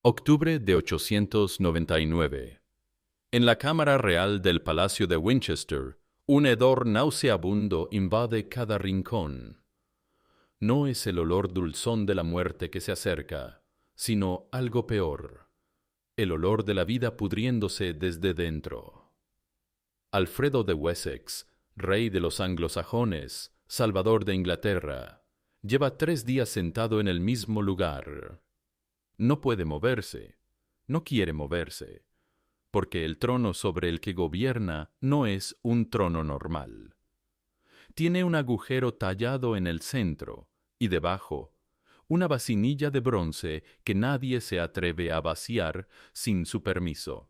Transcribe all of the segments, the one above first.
Octubre de 899. En la cámara real del Palacio de Winchester, un hedor nauseabundo invade cada rincón. No es el olor dulzón de la muerte que se acerca, sino algo peor, el olor de la vida pudriéndose desde dentro. Alfredo de Wessex, rey de los anglosajones, salvador de Inglaterra, lleva 3 días sentado en el mismo lugar. No puede moverse, no quiere moverse, porque el trono sobre el que gobierna no es un trono normal. Tiene un agujero tallado en el centro y debajo una vasinilla de bronce que nadie se atreve a vaciar sin su permiso.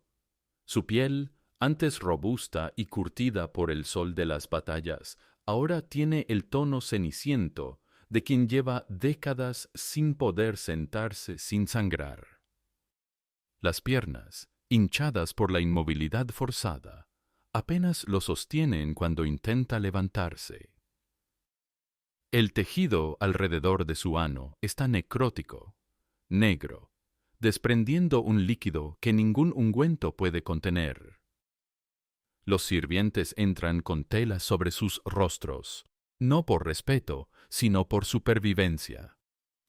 Su piel, antes robusta y curtida por el sol de las batallas, ahora tiene el tono ceniciento de quien lleva décadas sin poder sentarse sin sangrar. Las piernas, hinchadas por la inmovilidad forzada, apenas lo sostienen cuando intenta levantarse. El tejido alrededor de su ano está necrótico, negro, desprendiendo un líquido que ningún ungüento puede contener. Los sirvientes entran con telas sobre sus rostros, no por respeto, sino por supervivencia.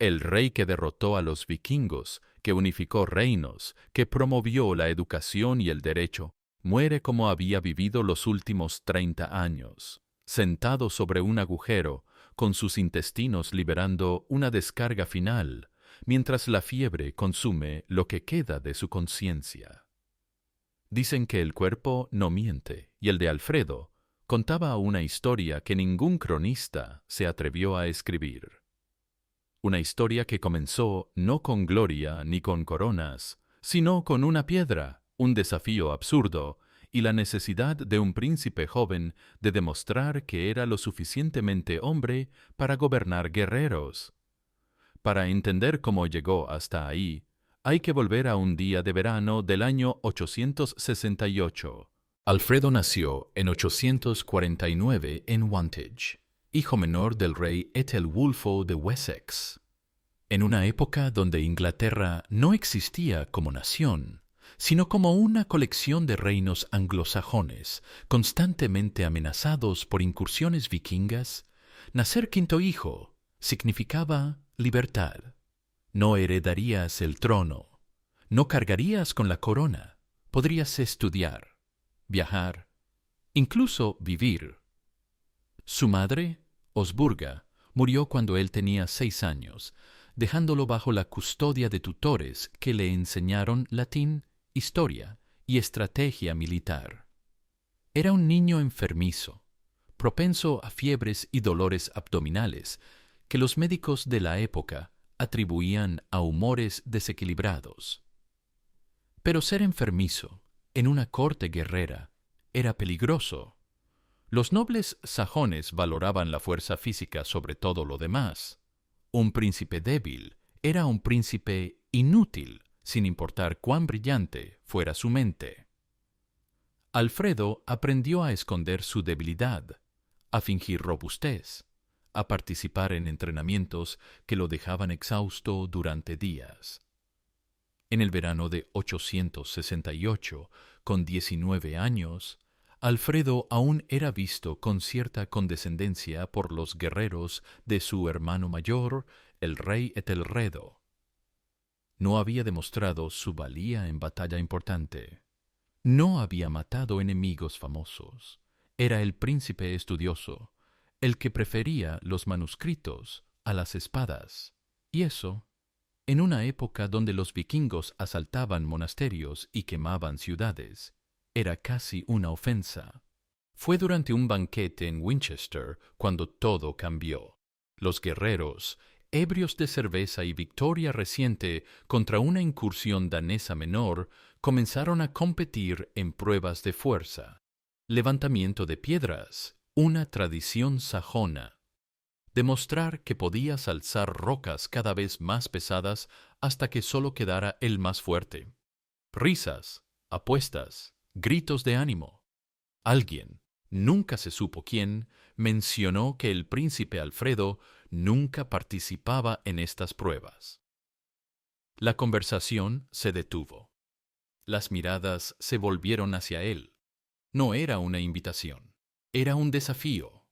El rey que derrotó a los vikingos, que unificó reinos, que promovió la educación y el derecho, muere como había vivido los últimos 30 años, sentado sobre un agujero, con sus intestinos liberando una descarga final, mientras la fiebre consume lo que queda de su conciencia. Dicen que el cuerpo no miente, y el de Alfredo contaba una historia que ningún cronista se atrevió a escribir. Una historia que comenzó no con gloria ni con coronas, sino con una piedra, un desafío absurdo y la necesidad de un príncipe joven de demostrar que era lo suficientemente hombre para gobernar guerreros. Para entender cómo llegó hasta ahí, hay que volver a un día de verano del año 868. Alfredo nació en 849 en Wantage, hijo menor del rey Ethelwulfo de Wessex. En una época donde Inglaterra no existía como nación, sino como una colección de reinos anglosajones constantemente amenazados por incursiones vikingas, nacer quinto hijo significaba libertad. No heredarías el trono, no cargarías con la corona, podrías estudiar, viajar, incluso vivir. Su madre, Osburga, murió cuando él tenía 6 años, dejándolo bajo la custodia de tutores que le enseñaron latín, historia y estrategia militar. Era un niño enfermizo, propenso a fiebres y dolores abdominales que los médicos de la época atribuían a humores desequilibrados. Pero ser enfermizo en una corte guerrera era peligroso. Los nobles sajones valoraban la fuerza física sobre todo lo demás. Un príncipe débil era un príncipe inútil, sin importar cuán brillante fuera su mente. Alfredo aprendió a esconder su debilidad, a fingir robustez, a participar en entrenamientos que lo dejaban exhausto durante días. En el verano de 868, con 19 años, Alfredo aún era visto con cierta condescendencia por los guerreros de su hermano mayor, el rey Etelredo. No había demostrado su valía en batalla importante. No había matado enemigos famosos. Era el príncipe estudioso, el que prefería los manuscritos a las espadas. Y eso, en una época donde los vikingos asaltaban monasterios y quemaban ciudades, era casi una ofensa. Fue durante un banquete en Winchester cuando todo cambió. Los guerreros, ebrios de cerveza y victoria reciente contra una incursión danesa menor, comenzaron a competir en pruebas de fuerza. Levantamiento de piedras, una tradición sajona. Demostrar que podías alzar rocas cada vez más pesadas hasta que solo quedara el más fuerte. Risas, apuestas, gritos de ánimo. Alguien, nunca se supo quién, mencionó que el príncipe Alfredo nunca participaba en estas pruebas. La conversación se detuvo. Las miradas se volvieron hacia él. No era una invitación, era un desafío.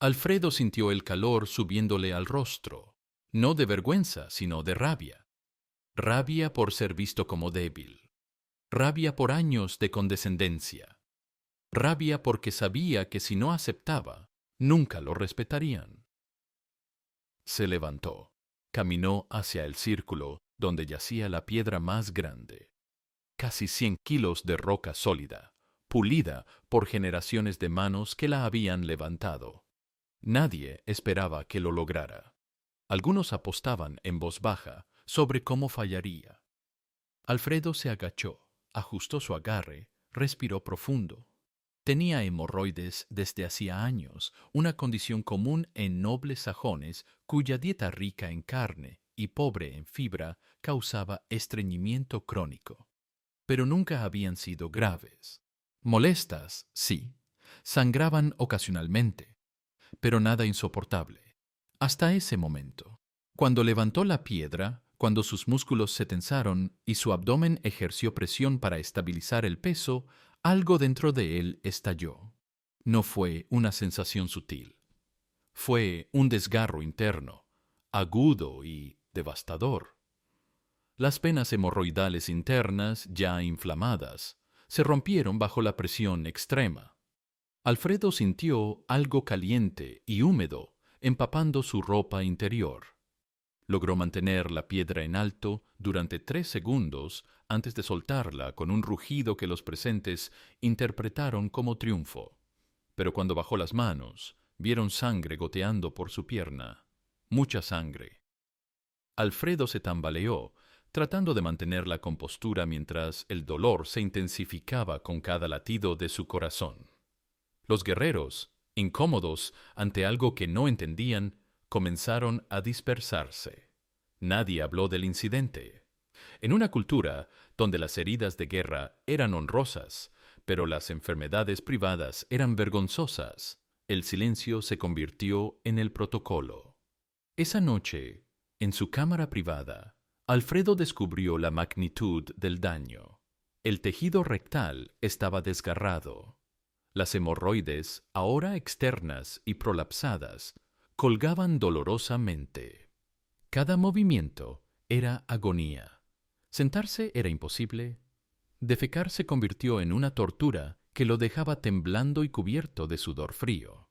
Alfredo sintió el calor subiéndole al rostro, no de vergüenza, sino de rabia. Rabia por ser visto como débil. Rabia por años de condescendencia. Rabia porque sabía que si no aceptaba, nunca lo respetarían. Se levantó, caminó hacia el círculo donde yacía la piedra más grande. Casi 100 kilos de roca sólida, pulida por generaciones de manos que la habían levantado. Nadie esperaba que lo lograra. Algunos apostaban en voz baja sobre cómo fallaría. Alfredo se agachó, ajustó su agarre, respiró profundo. Tenía hemorroides desde hacía años, una condición común en nobles sajones cuya dieta rica en carne y pobre en fibra causaba estreñimiento crónico. Pero nunca habían sido graves. Molestas, sí. Sangraban ocasionalmente, pero nada insoportable. Hasta ese momento. Cuando levantó la piedra, cuando sus músculos se tensaron y su abdomen ejerció presión para estabilizar el peso, algo dentro de él estalló. No fue una sensación sutil. Fue un desgarro interno, agudo y devastador. Las venas hemorroidales internas, ya inflamadas, se rompieron bajo la presión extrema. Alfredo sintió algo caliente y húmedo empapando su ropa interior. Logró mantener la piedra en alto durante 3 segundos antes de soltarla con un rugido que los presentes interpretaron como triunfo. Pero cuando bajó las manos, vieron sangre goteando por su pierna. Mucha sangre. Alfredo se tambaleó, tratando de mantener la compostura mientras el dolor se intensificaba con cada latido de su corazón. Los guerreros, incómodos ante algo que no entendían, comenzaron a dispersarse. Nadie habló del incidente. En una cultura donde las heridas de guerra eran honrosas, pero las enfermedades privadas eran vergonzosas, el silencio se convirtió en el protocolo. Esa noche, en su cámara privada, Alfredo descubrió la magnitud del daño. El tejido rectal estaba desgarrado. Las hemorroides, ahora externas y prolapsadas, colgaban dolorosamente. Cada movimiento era agonía. Sentarse era imposible. Defecar se convirtió en una tortura que lo dejaba temblando y cubierto de sudor frío.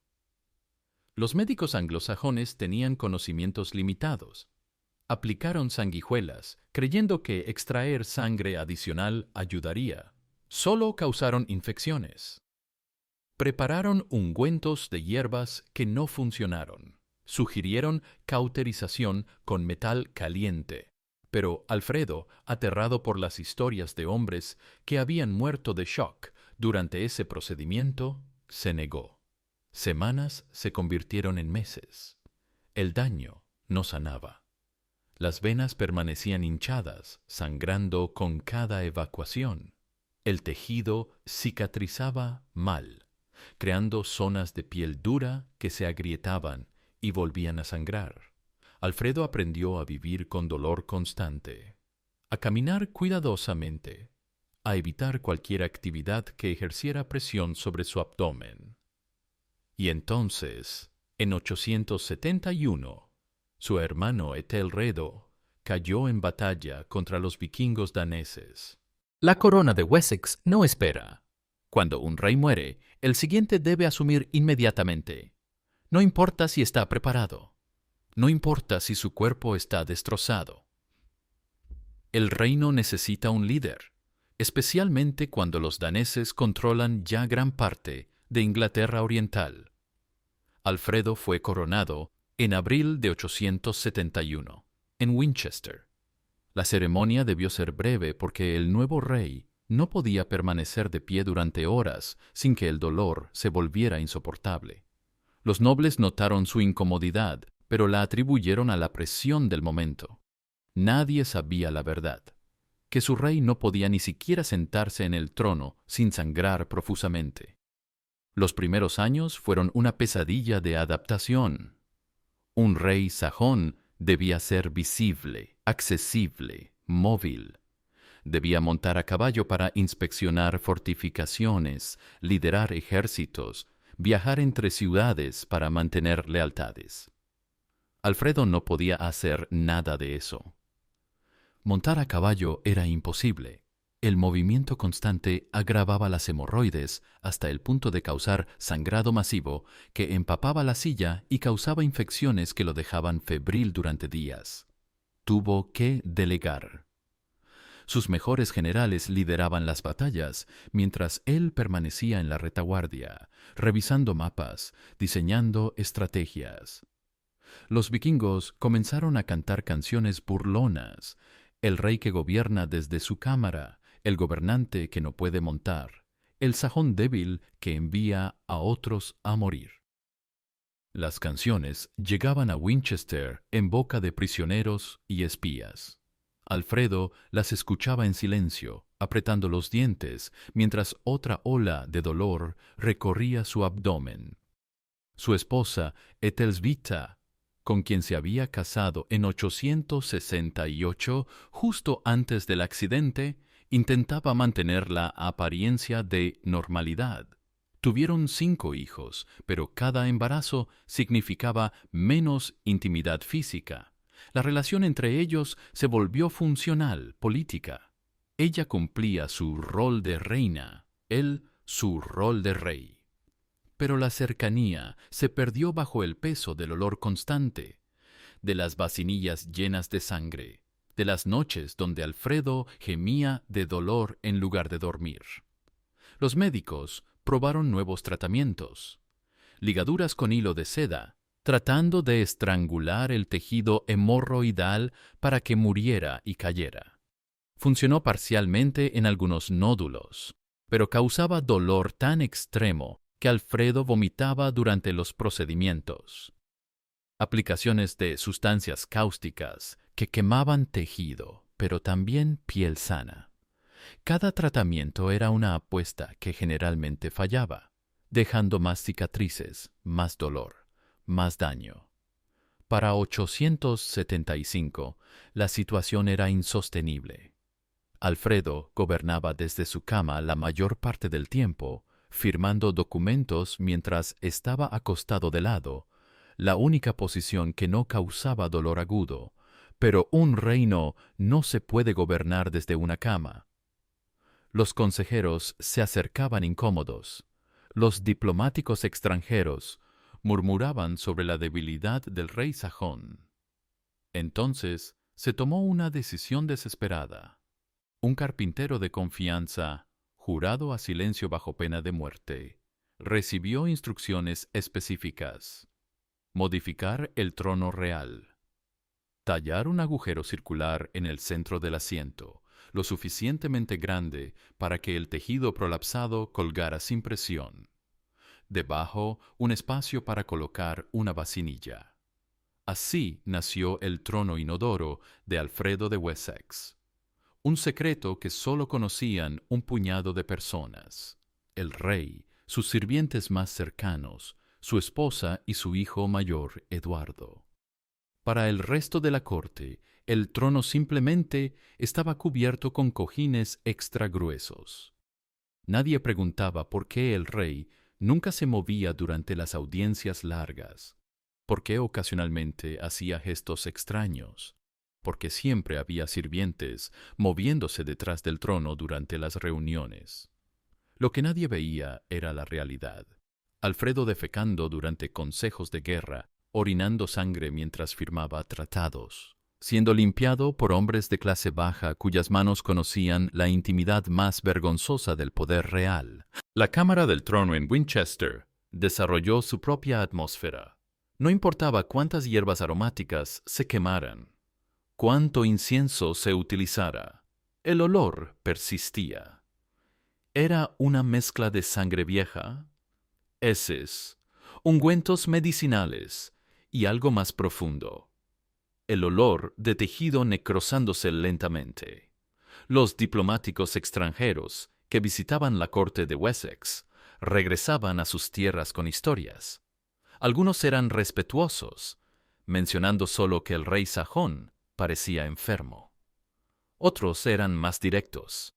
Los médicos anglosajones tenían conocimientos limitados. Aplicaron sanguijuelas, creyendo que extraer sangre adicional ayudaría. Solo causaron infecciones. Prepararon ungüentos de hierbas que no funcionaron. Sugirieron cauterización con metal caliente. Pero Alfredo, aterrado por las historias de hombres que habían muerto de shock durante ese procedimiento, se negó. Semanas se convirtieron en meses. El daño no sanaba. Las venas permanecían hinchadas, sangrando con cada evacuación. El tejido cicatrizaba mal, creando zonas de piel dura que se agrietaban y volvían a sangrar. Alfredo aprendió a vivir con dolor constante, a caminar cuidadosamente, a evitar cualquier actividad que ejerciera presión sobre su abdomen. Y entonces, en 871, su hermano Etelredo cayó en batalla contra los vikingos daneses. La corona de Wessex no espera. Cuando un rey muere, el siguiente debe asumir inmediatamente. No importa si está preparado. No importa si su cuerpo está destrozado. El reino necesita un líder, especialmente cuando los daneses controlan ya gran parte de Inglaterra Oriental. Alfredo fue coronado en abril de 871, en Winchester. La ceremonia debió ser breve porque el nuevo rey no podía permanecer de pie durante horas sin que el dolor se volviera insoportable. Los nobles notaron su incomodidad, pero la atribuyeron a la presión del momento. Nadie sabía la verdad, que su rey no podía ni siquiera sentarse en el trono sin sangrar profusamente. Los primeros años fueron una pesadilla de adaptación. Un rey sajón debía ser visible, accesible, móvil. Debía montar a caballo para inspeccionar fortificaciones, liderar ejércitos, viajar entre ciudades para mantener lealtades. Alfredo no podía hacer nada de eso. Montar a caballo era imposible. El movimiento constante agravaba las hemorroides hasta el punto de causar sangrado masivo que empapaba la silla y causaba infecciones que lo dejaban febril durante días. Tuvo que delegar. Sus mejores generales lideraban las batallas, mientras él permanecía en la retaguardia, revisando mapas, diseñando estrategias. Los vikingos comenzaron a cantar canciones burlonas: el rey que gobierna desde su cámara, el gobernante que no puede montar, el sajón débil que envía a otros a morir. Las canciones llegaban a Winchester en boca de prisioneros y espías. Alfredo las escuchaba en silencio, apretando los dientes, mientras otra ola de dolor recorría su abdomen. Su esposa, Etelsvita, con quien se había casado en 868, justo antes del accidente, intentaba mantener la apariencia de normalidad. Tuvieron 5 hijos, pero cada embarazo significaba menos intimidad física. La relación entre ellos se volvió funcional, política. Ella cumplía su rol de reina, él su rol de rey. Pero la cercanía se perdió bajo el peso del olor constante, de las vasinillas llenas de sangre, de las noches donde Alfredo gemía de dolor en lugar de dormir. Los médicos probaron nuevos tratamientos: ligaduras con hilo de seda, tratando de estrangular el tejido hemorroidal para que muriera y cayera. Funcionó parcialmente en algunos nódulos, pero causaba dolor tan extremo que Alfredo vomitaba durante los procedimientos. Aplicaciones de sustancias cáusticas que quemaban tejido, pero también piel sana. Cada tratamiento era una apuesta que generalmente fallaba, dejando más cicatrices, más dolor, más daño. Para 875, la situación era insostenible. Alfredo gobernaba desde su cama la mayor parte del tiempo, firmando documentos mientras estaba acostado de lado, la única posición que no causaba dolor agudo. Pero un reino no se puede gobernar desde una cama. Los consejeros se acercaban incómodos. Los diplomáticos extranjeros murmuraban sobre la debilidad del rey sajón. Entonces se tomó una decisión desesperada. Un carpintero de confianza, jurado a silencio bajo pena de muerte, recibió instrucciones específicas: modificar el trono real, tallar un agujero circular en el centro del asiento, lo suficientemente grande para que el tejido prolapsado colgara sin presión. Debajo, un espacio para colocar una vasinilla. Así nació el trono inodoro de Alfredo de Wessex. Un secreto que solo conocían un puñado de personas: el rey, sus sirvientes más cercanos, su esposa y su hijo mayor, Eduardo. Para el resto de la corte, el trono simplemente estaba cubierto con cojines extra gruesos. Nadie preguntaba por qué el rey nunca se movía durante las audiencias largas, por qué ocasionalmente hacía gestos extraños, porque siempre había sirvientes moviéndose detrás del trono durante las reuniones. Lo que nadie veía era la realidad: Alfredo defecando durante consejos de guerra, orinando sangre mientras firmaba tratados, siendo limpiado por hombres de clase baja cuyas manos conocían la intimidad más vergonzosa del poder real. La Cámara del Trono en Winchester desarrolló su propia atmósfera. No importaba cuántas hierbas aromáticas se quemaran, cuánto incienso se utilizara, el olor persistía. Era una mezcla de sangre vieja, heces, ungüentos medicinales y algo más profundo: el olor de tejido necrosándose lentamente. Los diplomáticos extranjeros que visitaban la corte de Wessex regresaban a sus tierras con historias. Algunos eran respetuosos, mencionando solo que el rey sajón parecía enfermo. Otros eran más directos.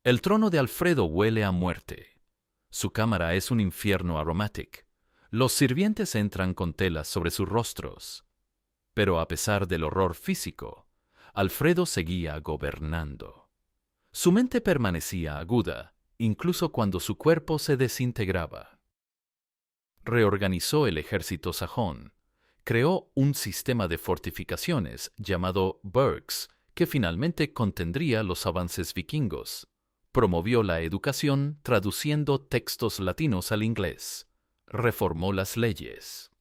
El trono de Alfredo huele a muerte. Su cámara es un infierno aromático. Los sirvientes entran con telas sobre sus rostros. Pero a pesar del horror físico, Alfredo seguía gobernando. Su mente permanecía aguda, incluso cuando su cuerpo se desintegraba. Reorganizó el ejército sajón. Creó un sistema de fortificaciones llamado burgs, que finalmente contendría los avances vikingos. Promovió la educación traduciendo textos latinos al inglés. Reformó las leyes.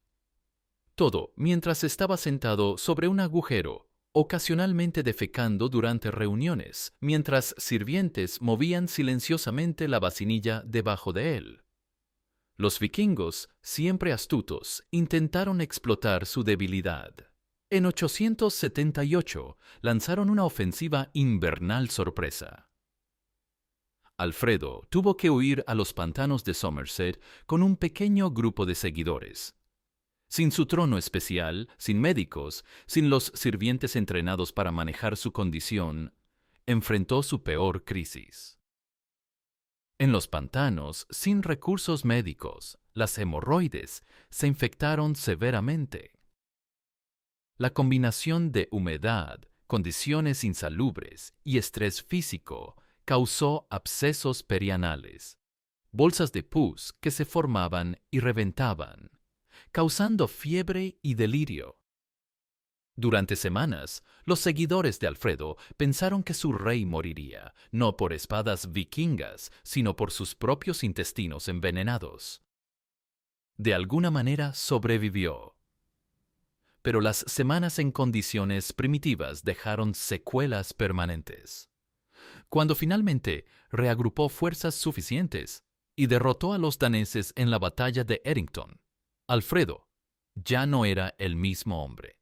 Todo mientras estaba sentado sobre un agujero, ocasionalmente defecando durante reuniones, mientras sirvientes movían silenciosamente la vasinilla debajo de él. Los vikingos, siempre astutos, intentaron explotar su debilidad. En 878 lanzaron una ofensiva invernal sorpresa. Alfredo tuvo que huir a los pantanos de Somerset con un pequeño grupo de seguidores. Sin su trono especial, sin médicos, sin los sirvientes entrenados para manejar su condición, enfrentó su peor crisis. En los pantanos, sin recursos médicos, las hemorroides se infectaron severamente. La combinación de humedad, condiciones insalubres y estrés físico causó abscesos perianales, bolsas de pus que se formaban y reventaban, causando fiebre y delirio. Durante semanas, los seguidores de Alfredo pensaron que su rey moriría, no por espadas vikingas, sino por sus propios intestinos envenenados. De alguna manera sobrevivió. Pero las semanas en condiciones primitivas dejaron secuelas permanentes. Cuando finalmente reagrupó fuerzas suficientes y derrotó a los daneses en la batalla de Edington, Alfredo ya no era el mismo hombre.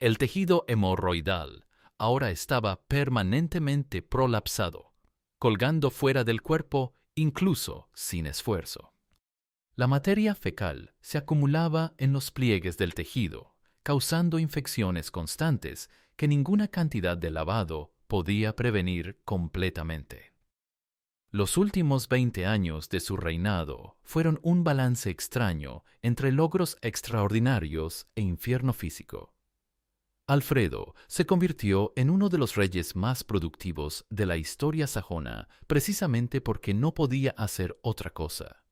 El tejido hemorroidal ahora estaba permanentemente prolapsado, colgando fuera del cuerpo incluso sin esfuerzo. La materia fecal se acumulaba en los pliegues del tejido, causando infecciones constantes que ninguna cantidad de lavado podía prevenir completamente. Los últimos 20 años de su reinado fueron un balance extraño entre logros extraordinarios e infierno físico. Alfredo se convirtió en uno de los reyes más productivos de la historia sajona precisamente porque no podía hacer otra cosa.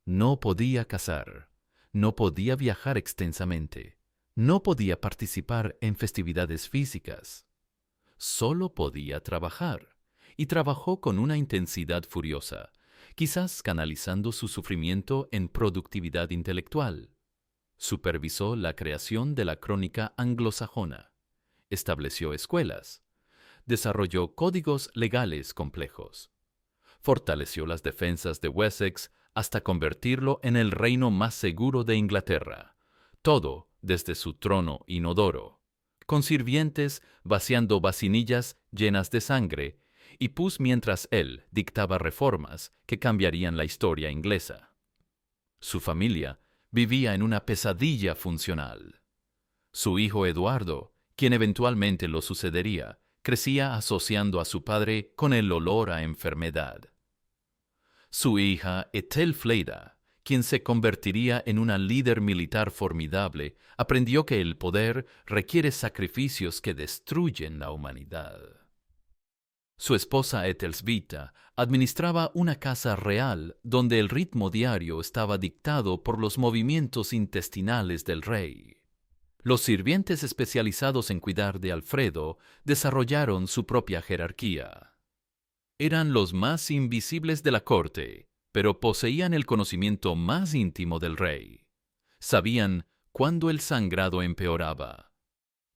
No podía cazar, no podía viajar extensamente, no podía participar en festividades físicas. Solo podía trabajar, y trabajó con una intensidad furiosa, quizás canalizando su sufrimiento en productividad intelectual. Supervisó la creación de la crónica anglosajona, estableció escuelas, desarrolló códigos legales complejos, fortaleció las defensas de Wessex hasta convertirlo en el reino más seguro de Inglaterra, todo desde su trono inodoro, con sirvientes vaciando vasinillas llenas de sangre y pus mientras él dictaba reformas que cambiarían la historia inglesa. Su familia vivía en una pesadilla funcional. Su hijo Eduardo, quien eventualmente lo sucedería, crecía asociando a su padre con el olor a enfermedad. Su hija Ethelfleda, quien se convertiría en una líder militar formidable, aprendió que el poder requiere sacrificios que destruyen la humanidad. Su esposa Ethelswita administraba una casa real donde el ritmo diario estaba dictado por los movimientos intestinales del rey. Los sirvientes especializados en cuidar de Alfredo desarrollaron su propia jerarquía. Eran los más invisibles de la corte, pero poseían el conocimiento más íntimo del rey. Sabían cuándo el sangrado empeoraba,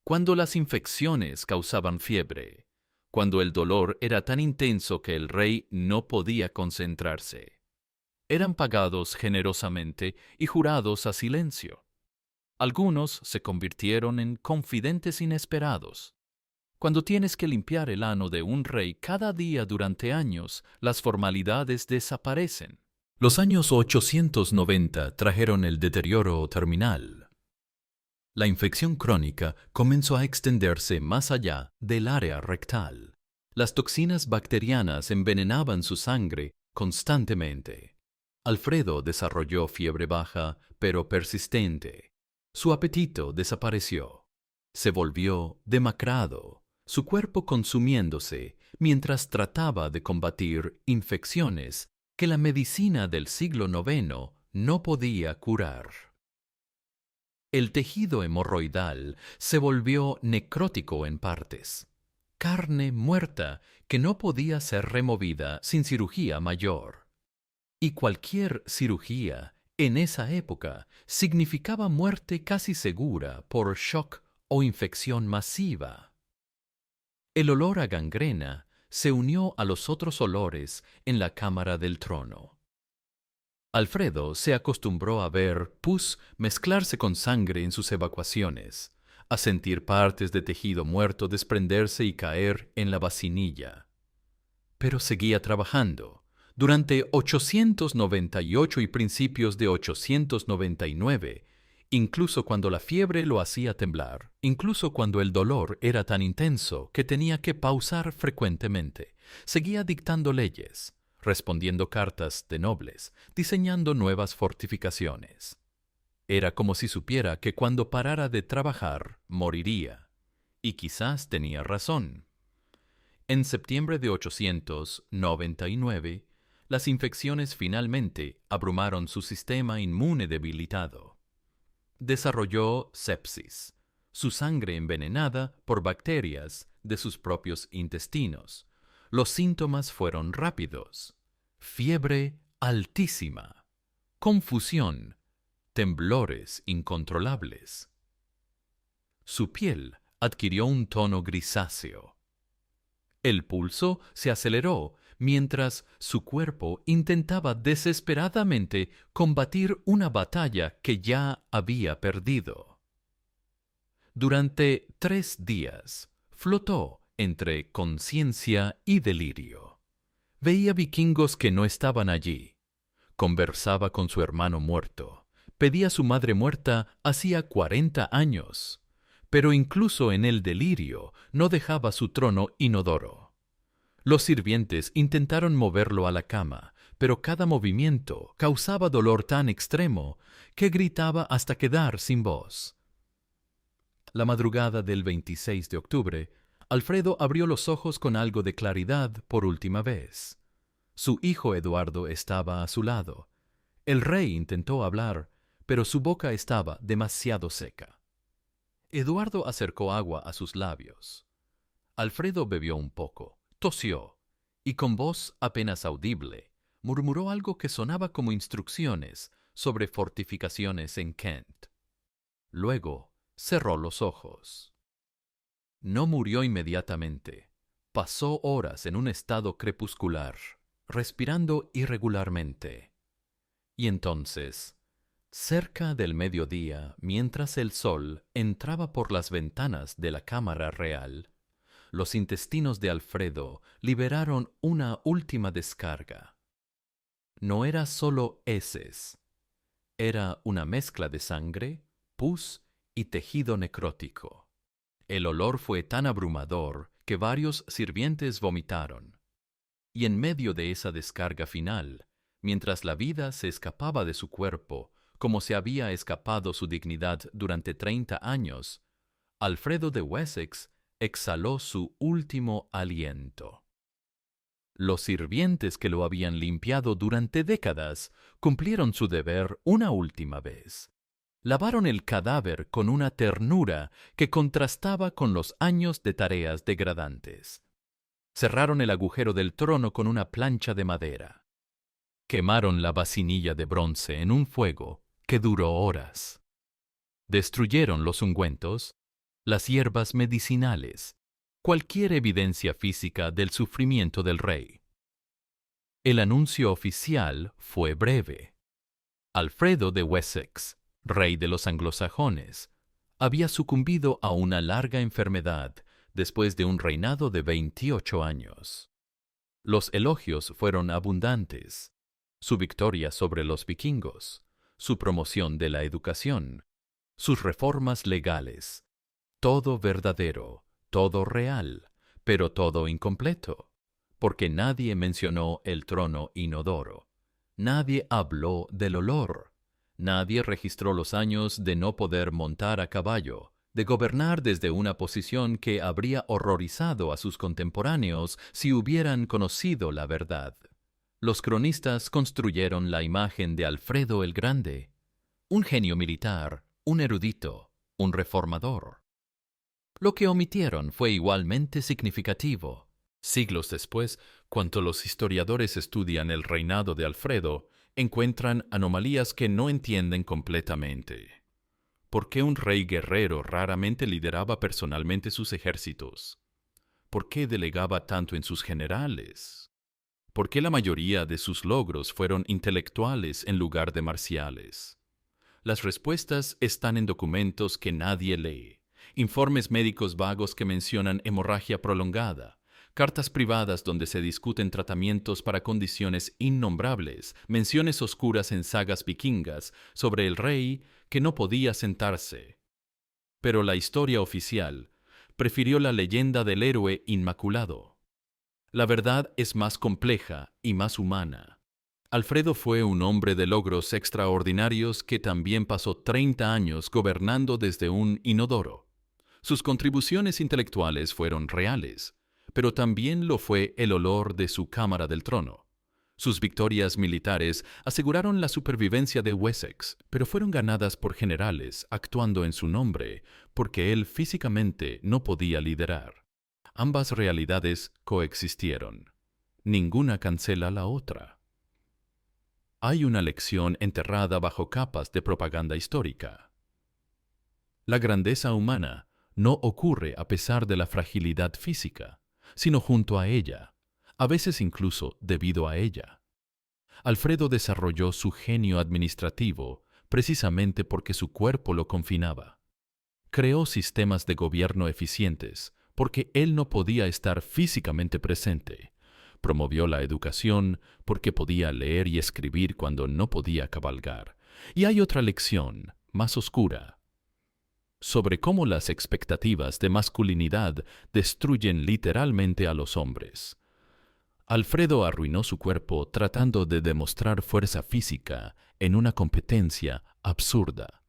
cuándo las infecciones causaban fiebre, cuando el dolor era tan intenso que el rey no podía concentrarse. Eran pagados generosamente y jurados a silencio. Algunos se convirtieron en confidentes inesperados. Cuando tienes que limpiar el ano de un rey cada día durante años, las formalidades desaparecen. Los años 890 trajeron el deterioro terminal. La infección crónica comenzó a extenderse más allá del área rectal. Las toxinas bacterianas envenenaban su sangre constantemente. Alfredo desarrolló fiebre baja, pero persistente. Su apetito desapareció. Se volvió demacrado, su cuerpo consumiéndose mientras trataba de combatir infecciones que la medicina del siglo IX no podía curar. El tejido hemorroidal se volvió necrótico en partes, carne muerta que no podía ser removida sin cirugía mayor. Y cualquier cirugía en esa época significaba muerte casi segura por shock o infección masiva. El olor a gangrena se unió a los otros olores en la cámara del trono. Alfredo se acostumbró a ver pus mezclarse con sangre en sus evacuaciones, a sentir partes de tejido muerto desprenderse y caer en la vacinilla. Pero seguía trabajando. Durante 898 y principios de 899, incluso cuando la fiebre lo hacía temblar, incluso cuando el dolor era tan intenso que tenía que pausar frecuentemente, seguía dictando leyes, respondiendo cartas de nobles, diseñando nuevas fortificaciones. Era como si supiera que cuando parara de trabajar, moriría. Y quizás tenía razón. En septiembre de 899, las infecciones finalmente abrumaron su sistema inmune debilitado. Desarrolló sepsis, su sangre envenenada por bacterias de sus propios intestinos. Los síntomas fueron rápidos: fiebre altísima, confusión, temblores incontrolables. Su piel adquirió un tono grisáceo. El pulso se aceleró mientras su cuerpo intentaba desesperadamente combatir una batalla que ya había perdido. Durante 3 días flotó entre conciencia y delirio. Veía vikingos que no estaban allí. Conversaba con su hermano muerto. Pedía a su madre muerta hacía 40 años. Pero incluso en el delirio no dejaba su trono inodoro. Los sirvientes intentaron moverlo a la cama, pero cada movimiento causaba dolor tan extremo que gritaba hasta quedar sin voz. La madrugada del 26 de octubre, Alfredo abrió los ojos con algo de claridad por última vez. Su hijo Eduardo estaba a su lado. El rey intentó hablar, pero su boca estaba demasiado seca. Eduardo acercó agua a sus labios. Alfredo bebió un poco, tosió, y con voz apenas audible, murmuró algo que sonaba como instrucciones sobre fortificaciones en Kent. Luego cerró los ojos. No murió inmediatamente. Pasó horas en un estado crepuscular, respirando irregularmente. Y entonces, cerca del mediodía, mientras el sol entraba por las ventanas de la cámara real, los intestinos de Alfredo liberaron una última descarga. No era solo heces, era una mezcla de sangre, pus y tejido necrótico. El olor fue tan abrumador que varios sirvientes vomitaron. Y en medio de esa descarga final, mientras la vida se escapaba de su cuerpo, como se había escapado su dignidad durante 30 años, Alfredo de Wessex exhaló su último aliento. Los sirvientes que lo habían limpiado durante décadas cumplieron su deber una última vez. Lavaron el cadáver con una ternura que contrastaba con los años de tareas degradantes. Cerraron el agujero del trono con una plancha de madera. Quemaron la vasinilla de bronce en un fuego que duró horas. Destruyeron los ungüentos, las hierbas medicinales, cualquier evidencia física del sufrimiento del rey. El anuncio oficial fue breve. Alfredo de Wessex, rey de los anglosajones, había sucumbido a una larga enfermedad después de un reinado de 28 años. Los elogios fueron abundantes. Su victoria sobre los vikingos, su promoción de la educación, sus reformas legales. Todo verdadero, todo real, pero todo incompleto, porque nadie mencionó el trono inodoro. Nadie habló del olor. Nadie registró los años de no poder montar a caballo, de gobernar desde una posición que habría horrorizado a sus contemporáneos si hubieran conocido la verdad. Los cronistas construyeron la imagen de Alfredo el Grande, un genio militar, un erudito, un reformador. Lo que omitieron fue igualmente significativo. Siglos después, cuando los historiadores estudian el reinado de Alfredo, encuentran anomalías que no entienden completamente. ¿Por qué un rey guerrero raramente lideraba personalmente sus ejércitos? ¿Por qué delegaba tanto en sus generales? ¿Por qué la mayoría de sus logros fueron intelectuales en lugar de marciales? Las respuestas están en documentos que nadie lee, informes médicos vagos que mencionan hemorragia prolongada, cartas privadas donde se discuten tratamientos para condiciones innombrables, menciones oscuras en sagas vikingas sobre el rey que no podía sentarse. Pero la historia oficial prefirió la leyenda del héroe inmaculado. La verdad es más compleja y más humana. Alfredo fue un hombre de logros extraordinarios que también pasó 30 años gobernando desde un inodoro. Sus contribuciones intelectuales fueron reales, pero también lo fue el olor de su cámara del trono. Sus victorias militares aseguraron la supervivencia de Wessex, pero fueron ganadas por generales actuando en su nombre, porque él físicamente no podía liderar. Ambas realidades coexistieron. Ninguna cancela la otra. Hay una lección enterrada bajo capas de propaganda histórica. La grandeza humana no ocurre a pesar de la fragilidad física, sino junto a ella, a veces incluso debido a ella. Alfredo desarrolló su genio administrativo precisamente porque su cuerpo lo confinaba. Creó sistemas de gobierno eficientes porque él no podía estar físicamente presente. Promovió la educación porque podía leer y escribir cuando no podía cabalgar. Y hay otra lección, más oscura, sobre cómo las expectativas de masculinidad destruyen literalmente a los hombres. Alfredo arruinó su cuerpo tratando de demostrar fuerza física en una competencia absurda.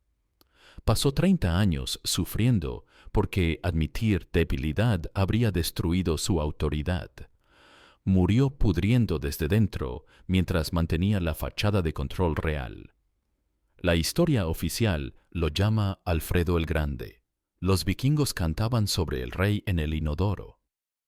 Pasó 30 años sufriendo porque admitir debilidad habría destruido su autoridad. Murió pudriendo desde dentro mientras mantenía la fachada de control real. La historia oficial lo llama Alfredo el Grande. Los vikingos cantaban sobre el rey en el inodoro.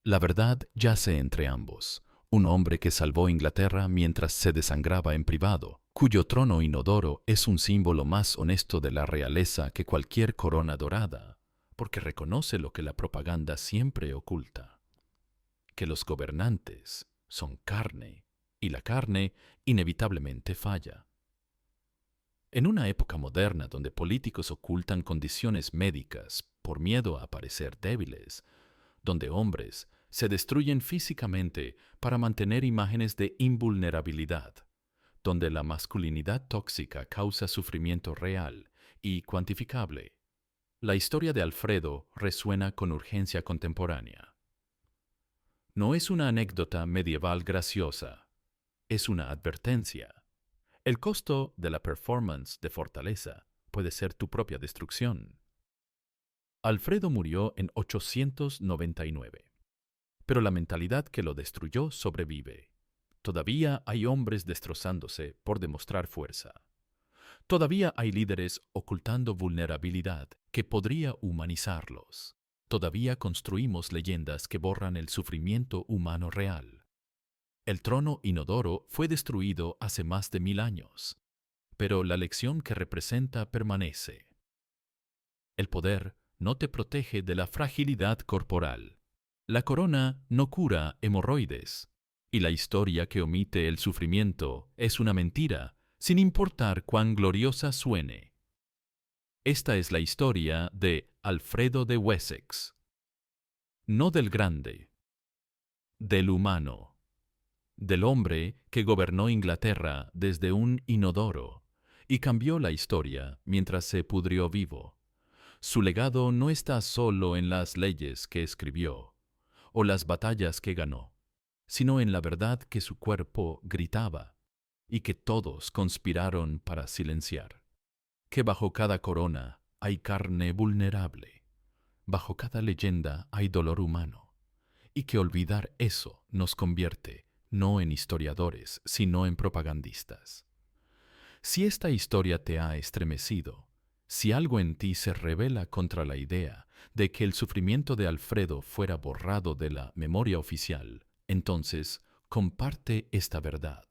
La verdad yace entre ambos. Un hombre que salvó Inglaterra mientras se desangraba en privado, cuyo trono inodoro es un símbolo más honesto de la realeza que cualquier corona dorada, porque reconoce lo que la propaganda siempre oculta: que los gobernantes son carne, y la carne inevitablemente falla. En una época moderna donde políticos ocultan condiciones médicas por miedo a parecer débiles, donde hombres se destruyen físicamente para mantener imágenes de invulnerabilidad, donde la masculinidad tóxica causa sufrimiento real y cuantificable, la historia de Alfredo resuena con urgencia contemporánea. No es una anécdota medieval graciosa, es una advertencia. El costo de la performance de fortaleza puede ser tu propia destrucción. Alfredo murió en 899, pero la mentalidad que lo destruyó sobrevive. Todavía hay hombres destrozándose por demostrar fuerza. Todavía hay líderes ocultando vulnerabilidad que podría humanizarlos. Todavía construimos leyendas que borran el sufrimiento humano real. El trono inodoro fue destruido hace más de 1000 años, pero la lección que representa permanece. El poder no te protege de la fragilidad corporal. La corona no cura hemorroides, y la historia que omite el sufrimiento es una mentira, sin importar cuán gloriosa suene. Esta es la historia de Alfredo de Wessex, no del grande, del humano, del hombre que gobernó Inglaterra desde un inodoro y cambió la historia mientras se pudrió vivo. Su legado no está solo en las leyes que escribió o las batallas que ganó, sino en la verdad que su cuerpo gritaba y que todos conspiraron para silenciar. Que bajo cada corona hay carne vulnerable, bajo cada leyenda hay dolor humano, y que olvidar eso nos convierte no en historiadores, sino en propagandistas. Si esta historia te ha estremecido, si algo en ti se rebela contra la idea de que el sufrimiento de Alfredo fuera borrado de la memoria oficial, entonces comparte esta verdad.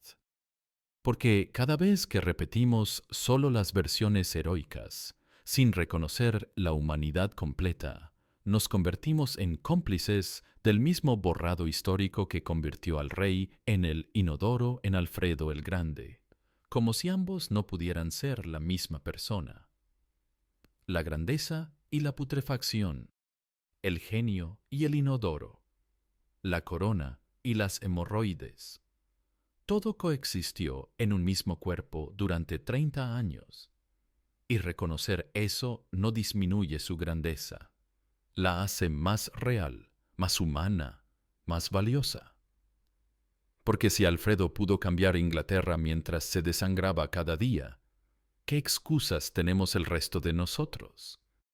Porque cada vez que repetimos solo las versiones heroicas, sin reconocer la humanidad completa, nos convertimos en cómplices del mismo borrado histórico que convirtió al rey en el inodoro en Alfredo el Grande, como si ambos no pudieran ser la misma persona. La grandeza y la putrefacción, el genio y el inodoro, la corona y las hemorroides. Todo coexistió en un mismo cuerpo durante 30 años. Y reconocer eso no disminuye su grandeza. La hace más real, más humana, más valiosa. Porque si Alfredo pudo cambiar Inglaterra mientras se desangraba cada día, ¿qué excusas tenemos el resto de nosotros?